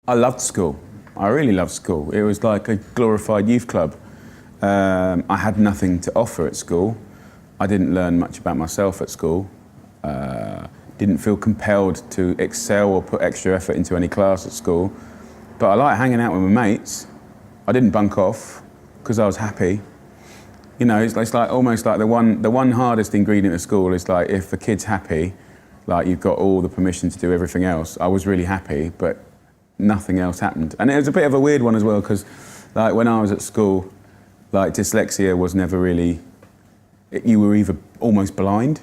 I loved school. I really loved school. It was like a glorified youth club. I had nothing to offer at school. I didn't learn much about myself at school. Didn't feel compelled to excel or put extra effort into any class at school. But I liked hanging out with my mates. I didn't bunk off because I was happy. You know, it's like almost like the one hardest ingredient of school is like if the kid's happy, like you've got all the permission to do everything else. I was really happy, but nothing else happened. And it was a bit of a weird one as well because like when I was at school, like dyslexia was never really, you were either almost blind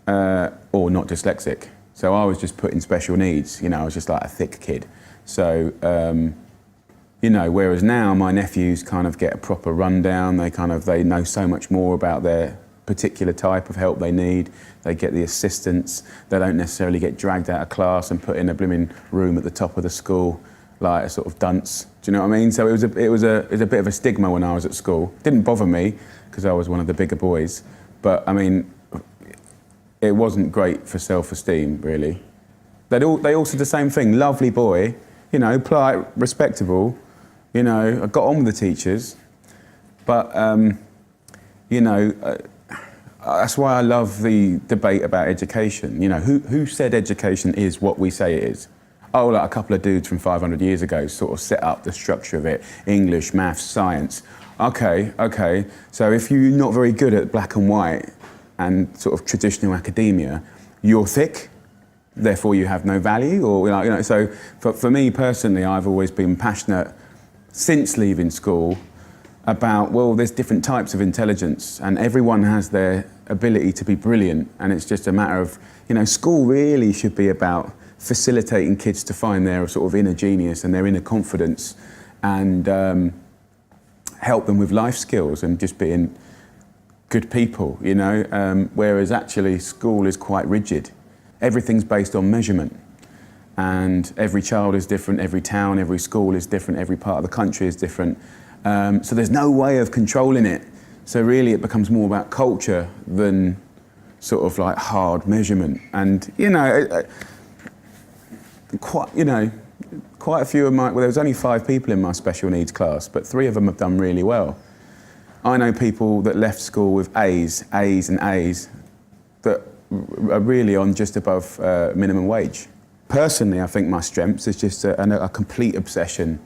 or not dyslexic. So I was just put in special needs, you know, I was just like a thick kid. So, you know, whereas now my nephews kind of get a proper rundown, they know so much more about their particular type of help they need. They get the assistance. They don't necessarily get dragged out of class and put in a blooming room at the top of the school like a sort of dunce. Do you know what I mean? So it was a bit of a stigma when I was at school. It didn't bother me because I was one of the bigger boys, but I mean, it wasn't great for self-esteem really. They all said the same thing. Lovely boy, you know, polite, respectable. You know, I got on with the teachers, but you know. That's why I love the debate about education. You know, who said education is what we say it is? Oh, like a couple of dudes from 500 years ago sort of set up the structure of it. English, maths, science. Okay. So if you're not very good at black and white and sort of traditional academia, you're thick, therefore you have no value? Or, you know, so for me personally, I've always been passionate since leaving school about, well, there's different types of intelligence and everyone has their ability to be brilliant, and it's just a matter of, you know, school really should be about facilitating kids to find their sort of inner genius and their inner confidence and help them with life skills and just being good people, you know, whereas actually school is quite rigid. Everything's based on measurement. And every child is different, every town, every school is different, every part of the country is different. So there's no way of controlling it. So really it becomes more about culture than sort of like hard measurement. And, you know, quite a few of well, there was only 5 people in my special needs class, but 3 of them have done really well. I know people that left school with A's and A's that are really on just above minimum wage. Personally, I think my strengths is just a complete obsession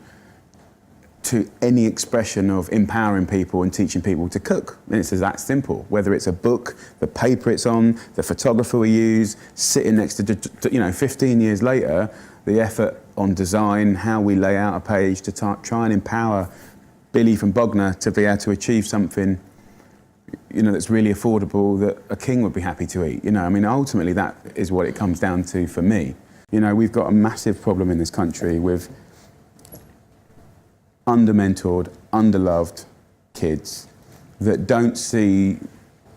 to any expression of empowering people and teaching people to cook. And it's that simple. Whether it's a book, the paper it's on, the photographer we use, sitting next to, you know, 15 years later, the effort on design, how we lay out a page to try and empower Billy from Bognor to be able to achieve something, you know, that's really affordable that a king would be happy to eat. You know, I mean, ultimately that is what it comes down to for me. You know, we've got a massive problem in this country with under-mentored, under-loved kids that don't see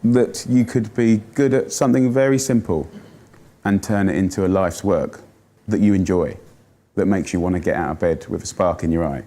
that you could be good at something very simple and turn it into a life's work that you enjoy, that makes you want to get out of bed with a spark in your eye.